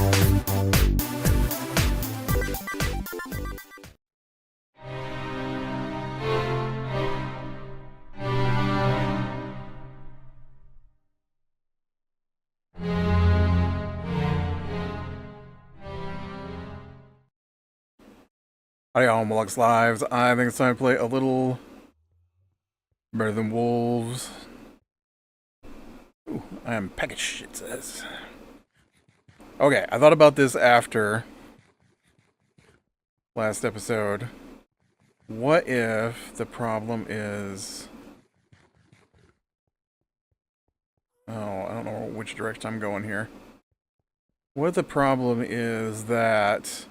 Howdy all, Moloch's Lives. I think it's time to play a little Better Than Wolves. Ooh, I am peckish, it says. Okay, I thought about this after last episode. What if the problem is... Oh, I don't know which direction I'm going here. What if the problem is that...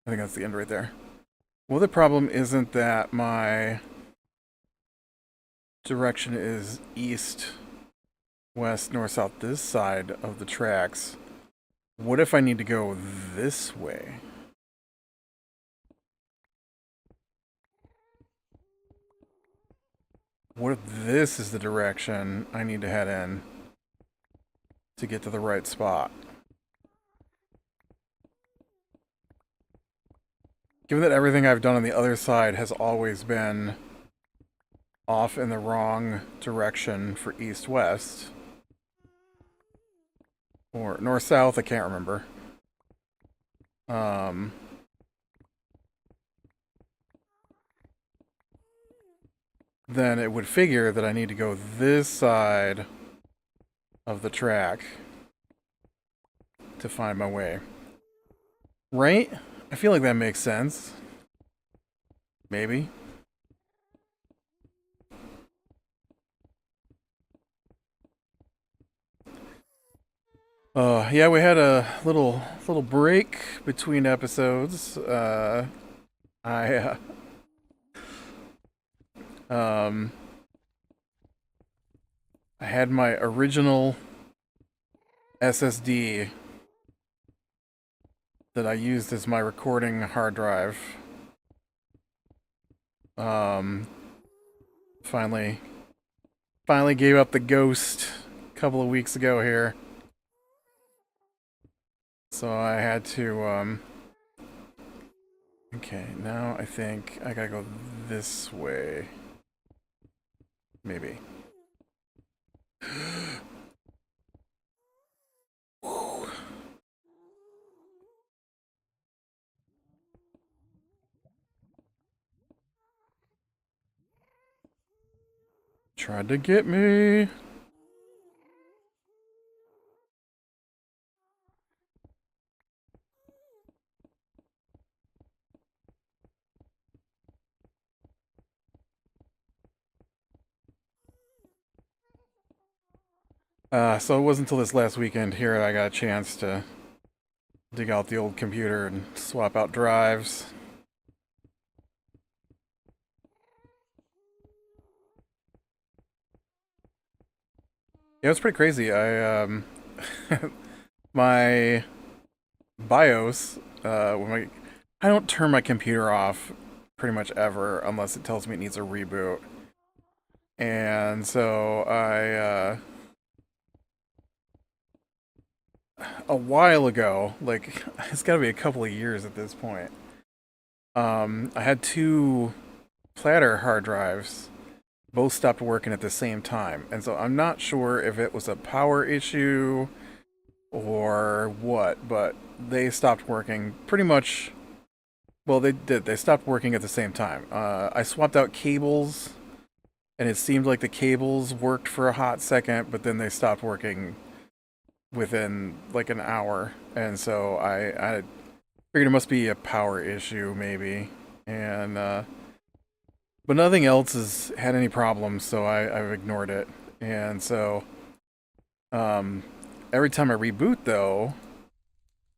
I think that's the end right there. Well, the problem isn't that my direction is east, west, north, south, this side of the tracks. What if I need to go this way? What if this is the direction I need to head in to get to the right spot? Given that everything I've done on the other side has always been off in the wrong direction for east-west, or north-south, I can't remember. Then it would figure that I need to go this side of the track to find my way. Right? I feel like that makes sense. Maybe. Yeah, we had a little break between episodes. I had my original SSD that I used as my recording hard drive. Finally gave up the ghost a couple of weeks ago here. So I had to, okay, now I think I gotta go this way. Maybe. Tried to get me. So it wasn't until this last weekend here I got a chance to dig out the old computer and swap out drives. Yeah, it was pretty crazy. My BIOS, I don't turn my computer off pretty much ever unless it tells me it needs a reboot. And so a while ago, like, it's gotta be a couple of years at this point, I had two platter hard drives. Both stopped working at the same time. And so I'm not sure if it was a power issue or what, but they stopped working pretty much. Well, they did. They stopped working at the same time. I swapped out cables, and it seemed like the cables worked for a hot second, but then they stopped working within like an hour. And so I figured it must be a power issue, maybe. And, but nothing else has had any problems, so I've ignored it. And so, every time I reboot, though,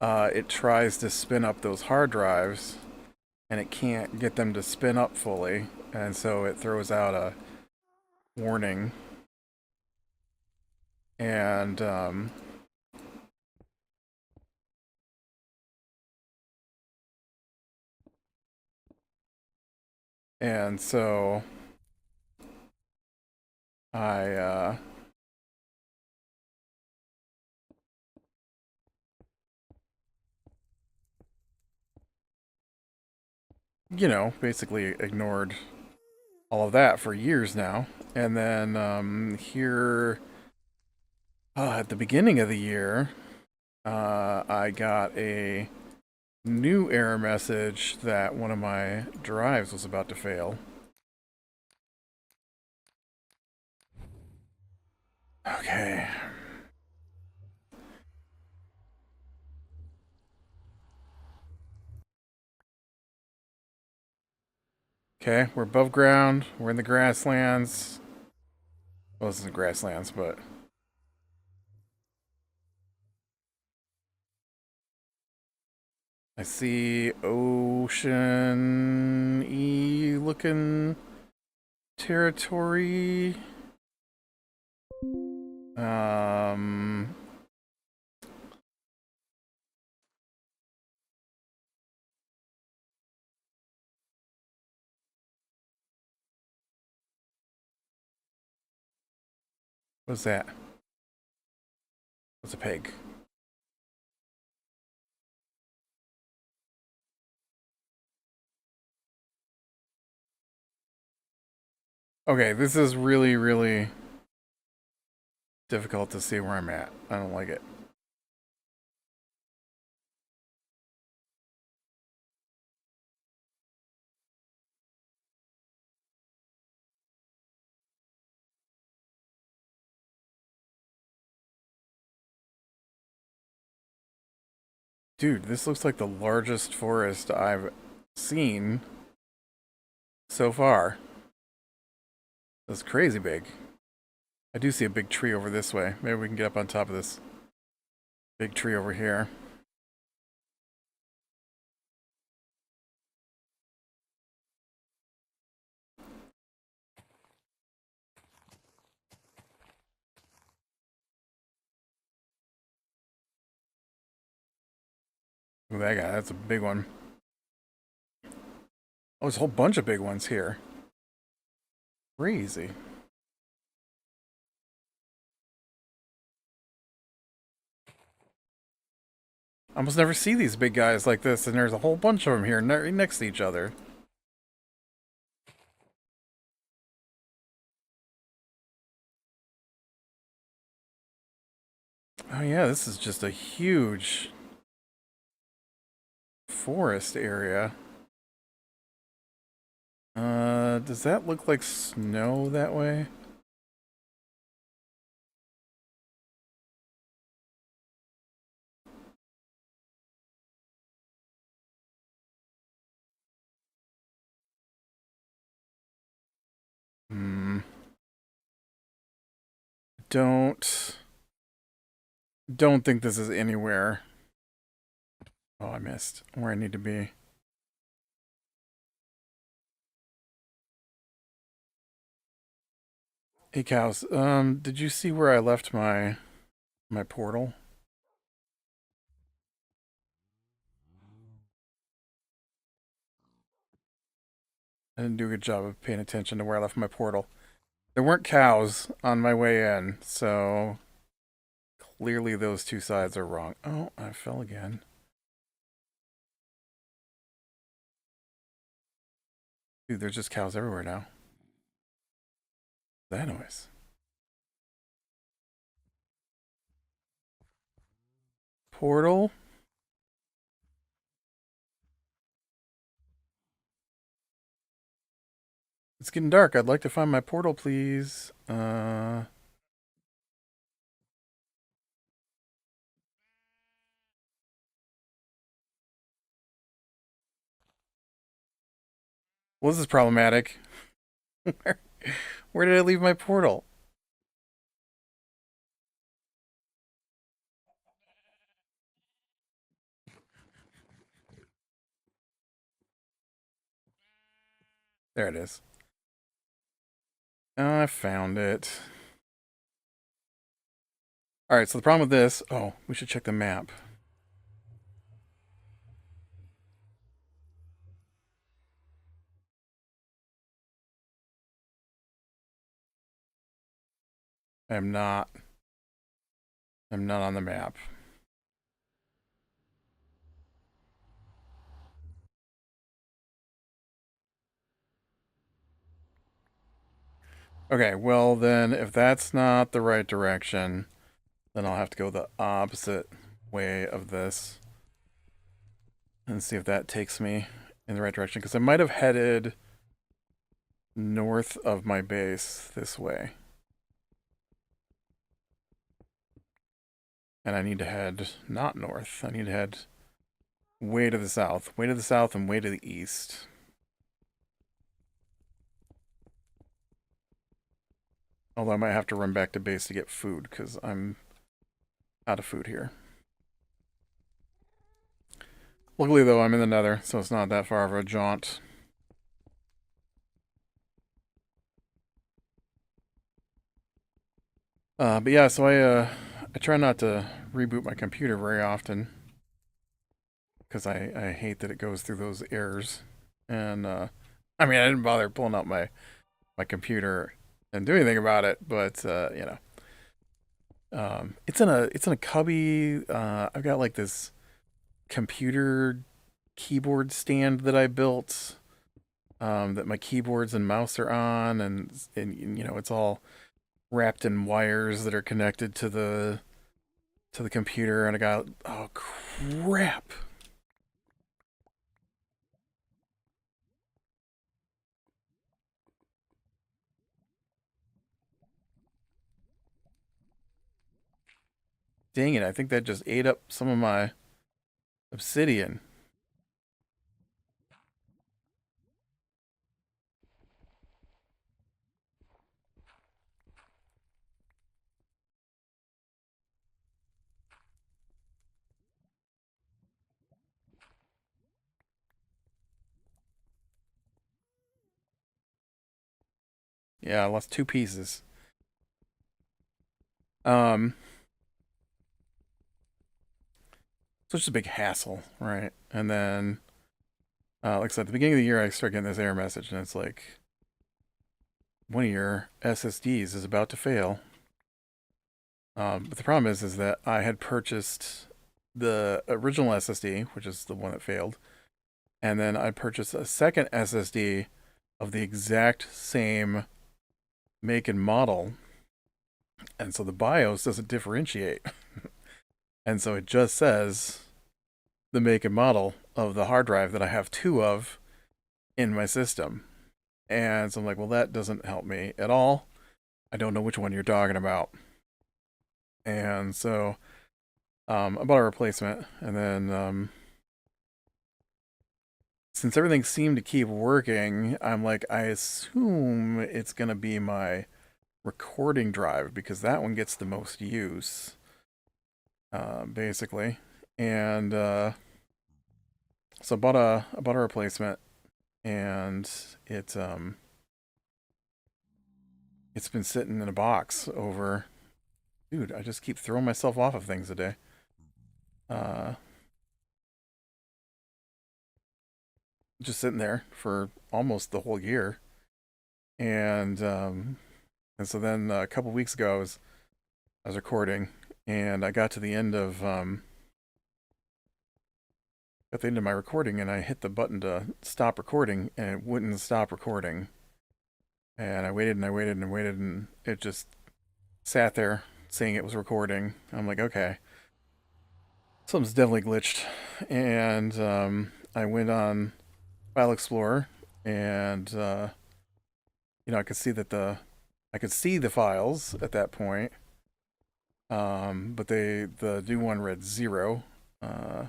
it tries to spin up those hard drives, and it can't get them to spin up fully, and so it throws out a warning. And And so I, basically ignored all of that for years now. And then here at the beginning of the year, I got a new error message that one of my drives was about to fail. Okay. Okay, we're above ground. We're in the grasslands. Well, this isn't grasslands, but I see ocean-y looking territory. Um, what's that? What's a peg? Okay, this is really, really difficult to see where I'm at. I don't like it. Dude, this looks like the largest forest I've seen so far. That's crazy big. I do see a big tree over this way. Maybe we can get up on top of this big tree over here. Ooh, that guy, that's a big one. Oh, there's a whole bunch of big ones here. Crazy. I almost never see these big guys like this, and there's a whole bunch of them here next to each other. Oh yeah, this is just a huge forest area. Does that look like snow that way? Hmm. Don't don't think this is anywhere. Oh, I missed where I need to be. Hey cows, did you see where I left my portal? I didn't do a good job of paying attention to where I left my portal. There weren't cows on my way in, so clearly those two sides are wrong. Oh, I fell again. Dude, there's just cows everywhere now. That noise. Portal? It's getting dark. I'd like to find my portal, please. Well, this is problematic. where, where did I leave my portal? There it is. I found it. Alright, so the problem with this... Oh, we should check the map. I'm not. I'm not on the map. Okay, well then, if that's not the right direction, then I'll have to go the opposite way of this and see if that takes me in the right direction. Because I might have headed north of my base this way. And I need to head not north. I need to head way to the south. Way to the south and way to the east. Although I might have to run back to base to get food, because I'm out of food here. Luckily, though, I'm in the nether, so it's not that far of a jaunt. But yeah, so I try not to reboot my computer very often, because I hate that it goes through those errors. And, I mean, I didn't bother pulling out my computer and do anything about it, but, you know. It's in a cubby. I've got like this computer keyboard stand that I built, that my keyboards and mouse are on, and you know it's all wrapped in wires that are connected to the computer, and I got, oh crap. Dang it, I think that just ate up some of my obsidian. Yeah, I lost two pieces. Um, so it's just a big hassle, right? And then, like I said, at the beginning of the year, I start getting this error message, and it's like, one of your SSDs is about to fail. But the problem is that I had purchased the original SSD, which is the one that failed, and then I purchased a second SSD of the exact same make and model, and so the BIOS doesn't differentiate, and so it just says the make and model of the hard drive that I have two of in my system, and so I'm like, well, that doesn't help me at all. I don't know which one you're talking about, and so I bought a replacement, and then since everything seemed to keep working, I'm like, I assume it's going to be my recording drive because that one gets the most use, basically. And so I bought a replacement, and it's been sitting in a box over. Dude, I just keep throwing myself off of things today. Uh, just sitting there for almost the whole year, and so then a couple weeks ago I was recording, and I got to the end of at the end of my recording, and I hit the button to stop recording, and it wouldn't stop recording. And I waited and I waited and I waited, and it just sat there saying it was recording. I'm like, okay, something's definitely glitched. And I went on File Explorer, and you know, I could see the files at that point, but the new one read 0. Uh,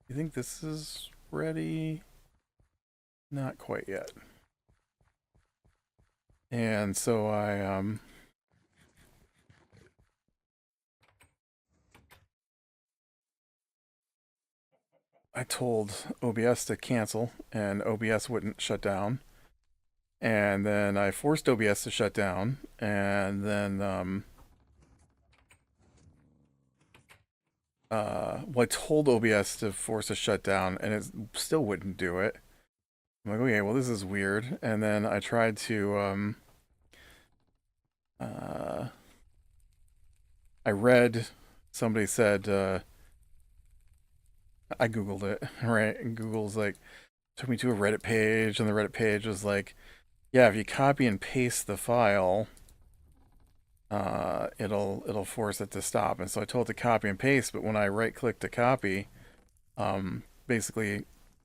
you think this is ready? Not quite yet. And so I told OBS to cancel, and OBS wouldn't shut down. And then I forced OBS to shut down, and then well, I told OBS to force a shutdown, and it still wouldn't do it. I'm like, okay, well, this is weird. And then I tried to I read, somebody said, I Googled it, right? And Google's like, took me to a Reddit page, and the Reddit page was like, yeah, if you copy and paste the file, it'll force it to stop. And so I told it to copy and paste, but when I right click to copy, basically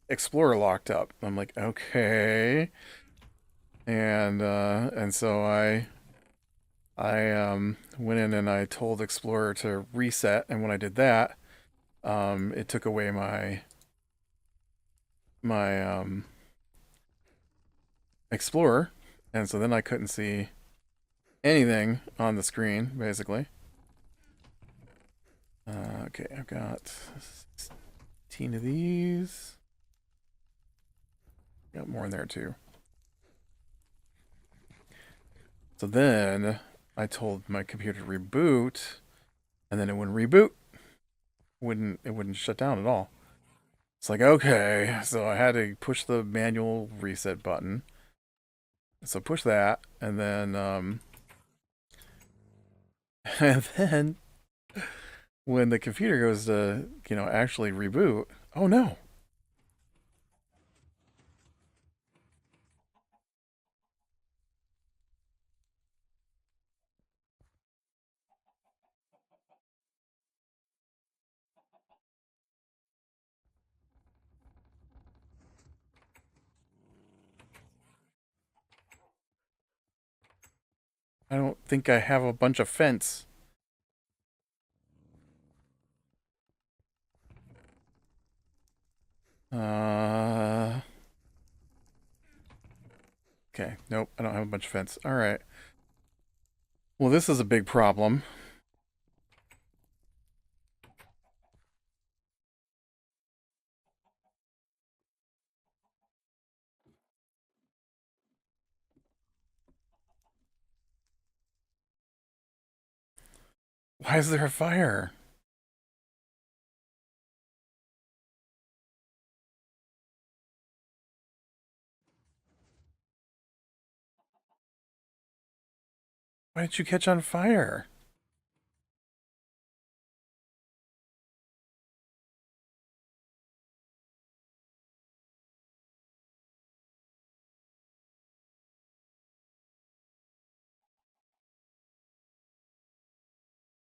Explorer locked up. I'm like, okay. And so I went in and I told Explorer to reset, and when I did that, it took away my Explorer, and so then I couldn't see anything on the screen, basically. Okay, I've got 16 of these. Got more in there too. So then I told my computer to reboot, and then it wouldn't reboot. It wouldn't shut down at all. It's like, okay, so I had to push the manual reset button. So push that, and then and then when the computer goes to, actually reboot, oh no. I don't think I have a bunch of fence. Uh okay, nope, I don't have a bunch of fence. All right. Well, this is a big problem. Why is there a fire? Why did you catch on fire?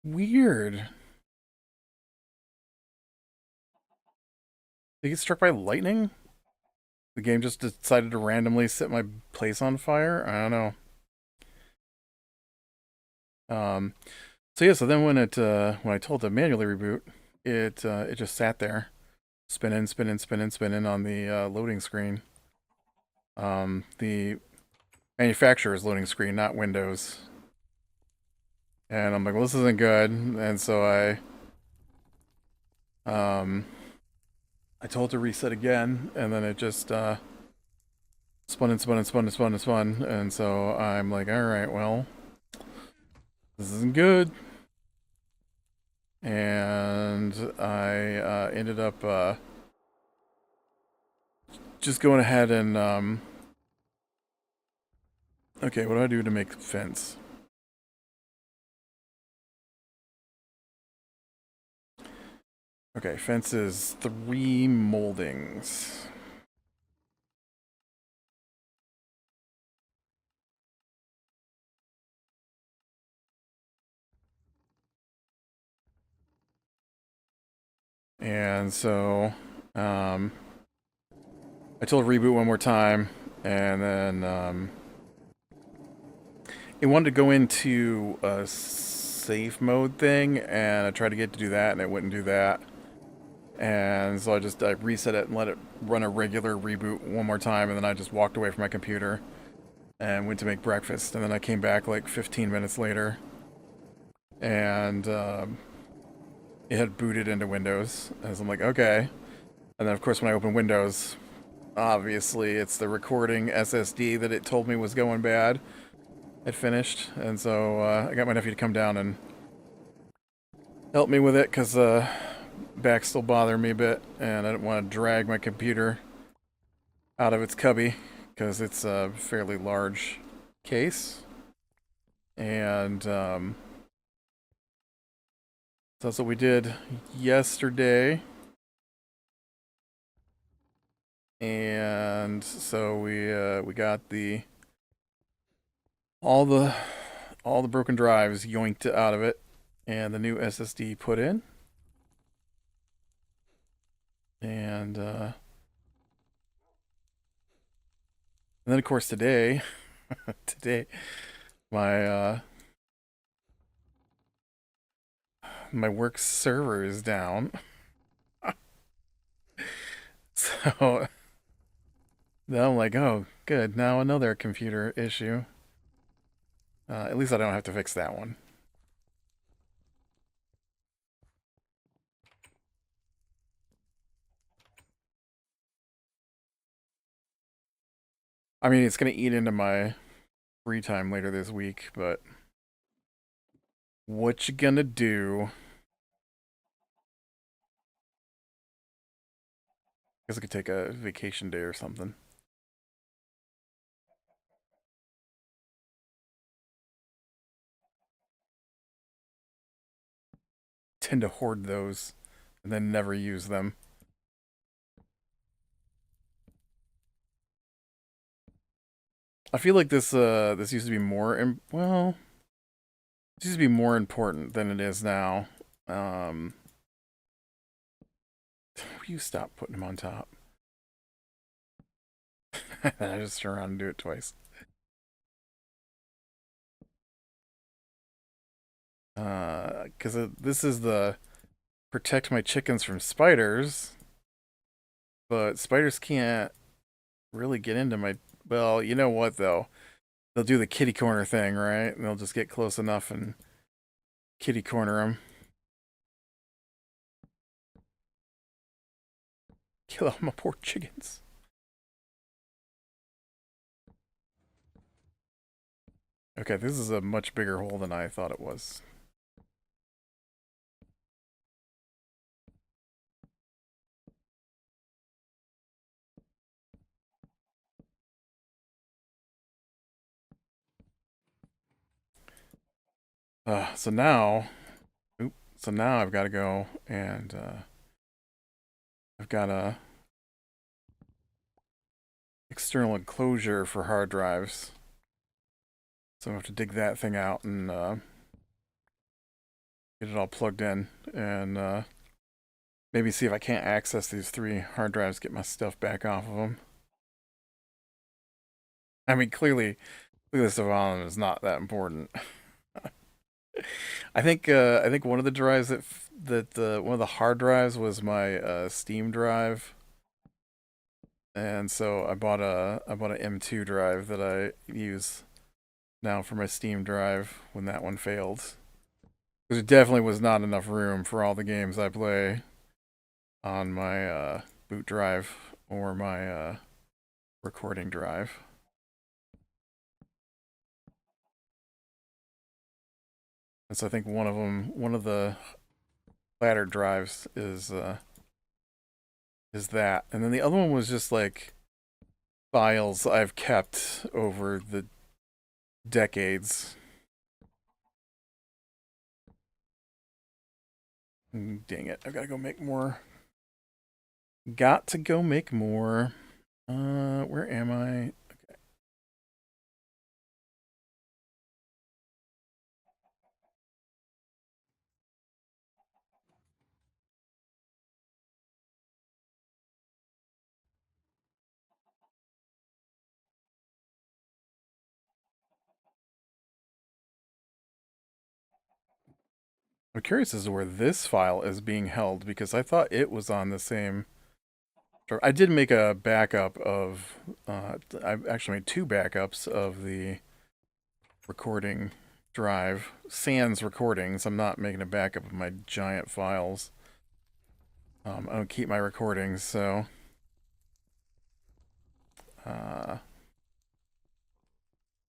Weird. Did you get struck by lightning? The game just decided to randomly set my place on fire? I don't know. Um, so yeah, so then when I told to manually reboot, it just sat there, spinning, spinning, spinning, spinning on the loading screen. The manufacturer's loading screen, not Windows. And I'm like, well, this isn't good. And so I told it to reset again, and then it just spun and spun and spun and spun and spun. And so I'm like, all right, well, this isn't good. And I ended up just going ahead and okay, what do I do to make fence? Okay, fence is 3 moldings. And so I told reboot one more time, and then it wanted to go into a safe mode thing, and I tried to get it to do that, and it wouldn't do that. And so I reset it and let it run a regular reboot one more time, and then I just walked away from my computer and went to make breakfast. And then I came back like 15 minutes later, and it had booted into Windows. And so I'm like, okay. And then of course when I open Windows, obviously it's the recording SSD that it told me was going bad. It finished, and so I got my nephew to come down and help me with it because back still bothering me a bit, and I didn't want to drag my computer out of its cubby because it's a fairly large case. And so that's what we did yesterday. And so we got the all the all the broken drives yoinked out of it, and the new SSD put in. And then of course today, today my my work server is down. So now I'm like, oh, good. Now another computer issue. At least I don't have to fix that one. I mean, it's gonna eat into my free time later this week, but what you gonna do? Guess I could take a vacation day or something. Tend to hoard those and then never use them. I feel like this used to be well, this used to be more important than it is now. Um, you stop putting them on top. I just turn around and do it twice. Because this is the protect my chickens from spiders, but spiders can't really get into my. Well, you know what though? They'll do the kitty corner thing, right? And they'll just get close enough and kitty corner them. Kill all my poor chickens. Okay, this is a much bigger hole than I thought it was. So now, so now I've got to go and I've got a external enclosure for hard drives. So I have to dig that thing out and get it all plugged in and maybe see if I can't access these 3 hard drives, get my stuff back off of them. I mean, clearly the stuff on them is not that important. I think one of the drives that one of the hard drives was my Steam drive, and so I bought an M2 drive that I use now for my Steam drive when that one failed. Because it definitely was not enough room for all the games I play on my boot drive or my recording drive. And so I think one of the ladder drives is that, and then the other one was just like files I've kept over the decades. Dang it! I've got to go make more. Got to go make more. Where am I? I'm curious as to where this file is being held because I thought it was on the same. I did make a backup of. I've actually made 2 backups of the recording drive. Sans recordings. I'm not making a backup of my giant files. I don't keep my recordings, so uh,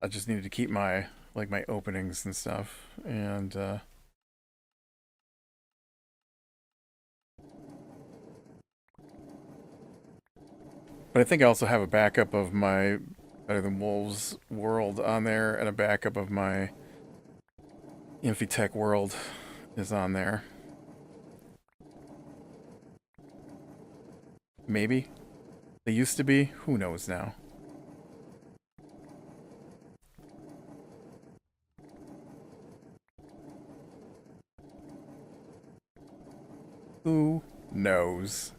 I just needed to keep my my openings and stuff. And but I think I also have a backup of my Better Than Wolves world on there, and a backup of my Infitech World is on there. Maybe. They used to be. Who knows now? Who knows?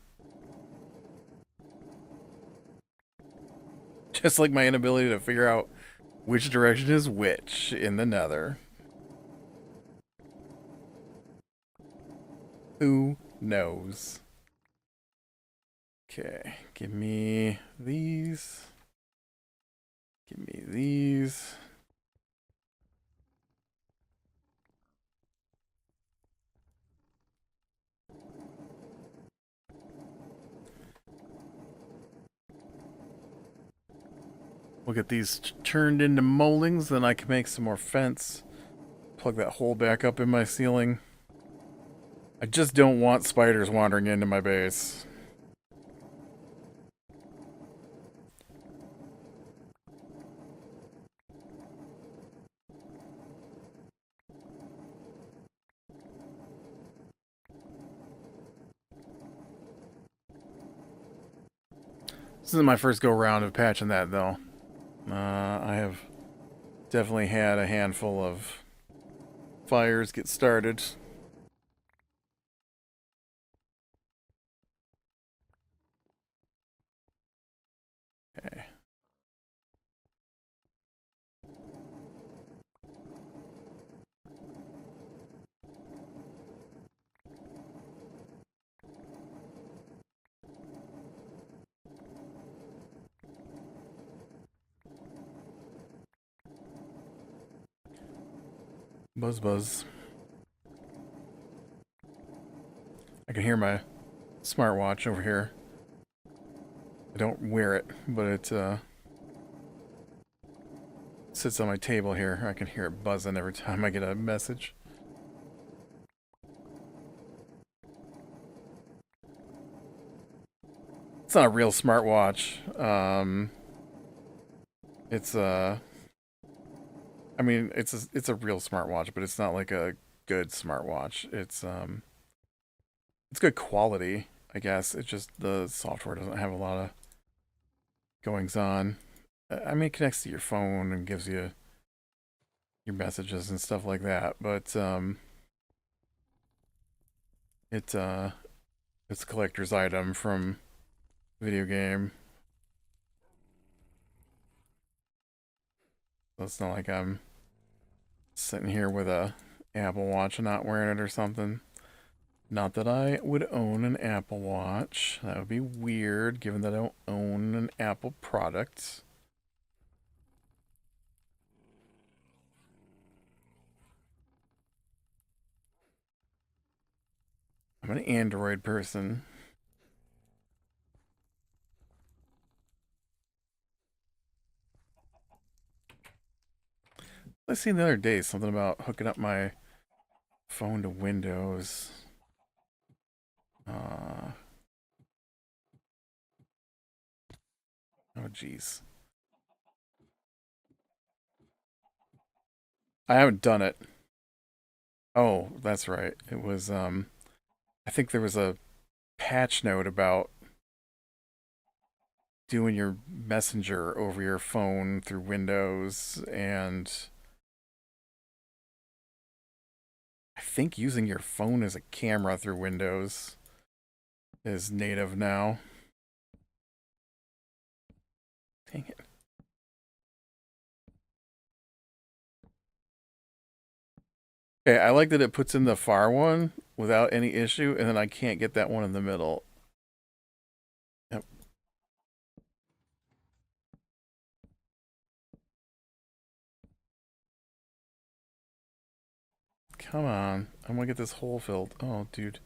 Just like my inability to figure out which direction is which in the nether. Who knows? Okay, give me these. Give me these. We'll get these turned into moldings, then I can make some more fence. Plug that hole back up in my ceiling. I just don't want spiders wandering into my base. This isn't my first go round of patching that, though. I have definitely had a handful of fires get started. Okay. Buzz buzz. I can hear my smartwatch over here. I don't wear it, but it sits on my table here. I can hear it buzzing every time I get a message. It's not a real smartwatch. It's I mean, it's a real smartwatch, but it's not like a good smartwatch. It's good quality, I guess. It's just the software doesn't have a lot of goings on. I mean, it connects to your phone and gives you your messages and stuff like that, but it's a collector's item from video game. So it's not like I'm sitting here with a Apple Watch and not wearing it or something. Not that I would own an Apple Watch. That would be weird, given that I don't own an Apple product. I'm an Android person. I seen the other day something about hooking up my phone to Windows. Oh geez. I haven't done it. Oh, that's right. It was I think there was a patch note about doing your messenger over your phone through Windows, and I think using your phone as a camera through Windows is native now. Dang it. Okay, I like that it puts in the far one without any issue, and then I can't get that one in the middle. Yep. Come on. I'm gonna get this hole filled. Oh, dude.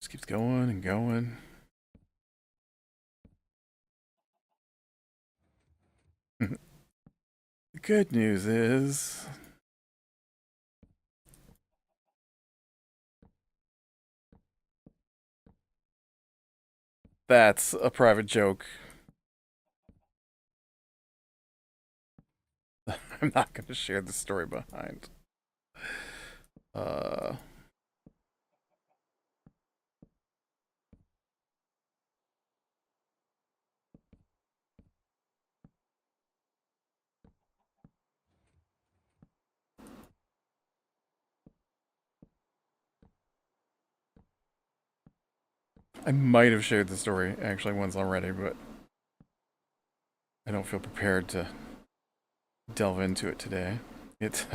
Just keeps going and going. The good news is that's a private joke. I'm not going to share the story behind. Uh, I might have shared the story actually once already, but I don't feel prepared to delve into it today. It's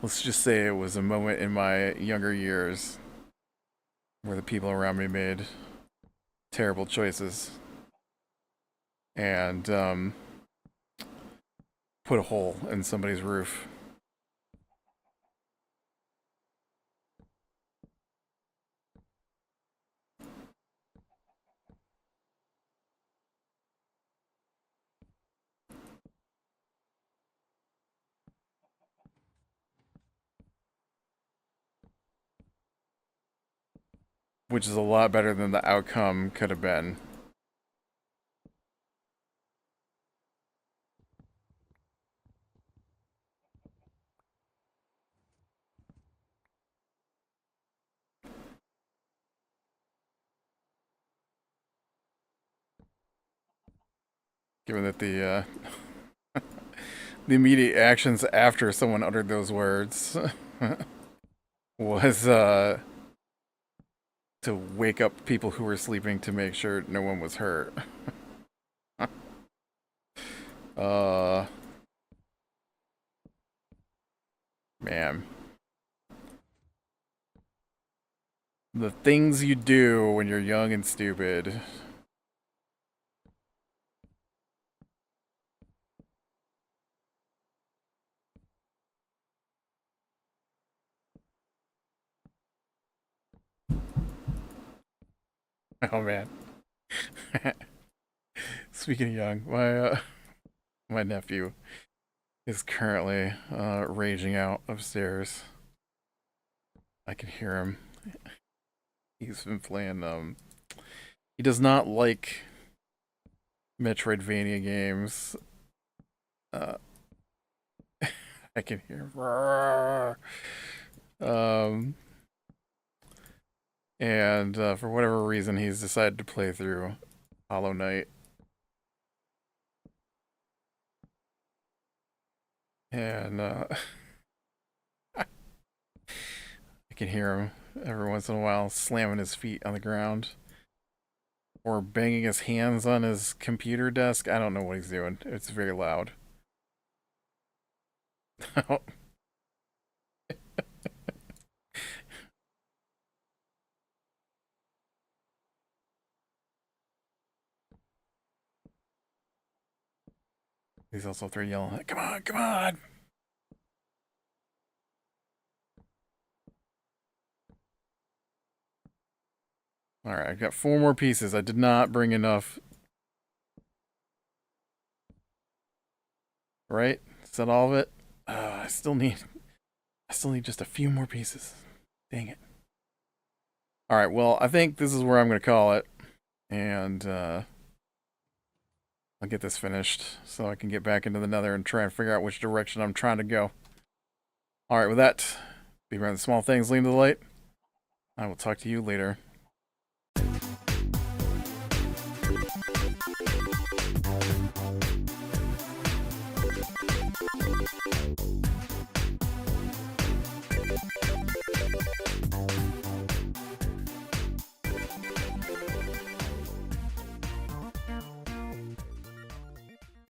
let's just say it was a moment in my younger years where the people around me made terrible choices and put a hole in somebody's roof. Which is a lot better than the outcome could have been. Given that the immediate actions after someone uttered those words was to wake up people who were sleeping to make sure no one was hurt. uh, Man, the things you do when you're young and stupid. Oh man. Speaking of young, my nephew is currently raging out upstairs. I can hear him. He's been playing. He does not like Metroidvania games. Uh, I can hear him. Um, and for whatever reason, he's decided to play through Hollow Knight. And I can hear him every once in a while slamming his feet on the ground or banging his hands on his computer desk. I don't know what he's doing. It's very loud. He's also there yelling, "Come on, come on!" All right, I've got 4 more pieces. I did not bring enough. Right? Is that all of it? I still need just a few more pieces. Dang it. All right. Well, I think this is where I'm going to call it, and I'll get this finished so I can get back into the Nether and try and figure out which direction I'm trying to go. All right. With that, be around the small things, lean to the light. I will talk to you later.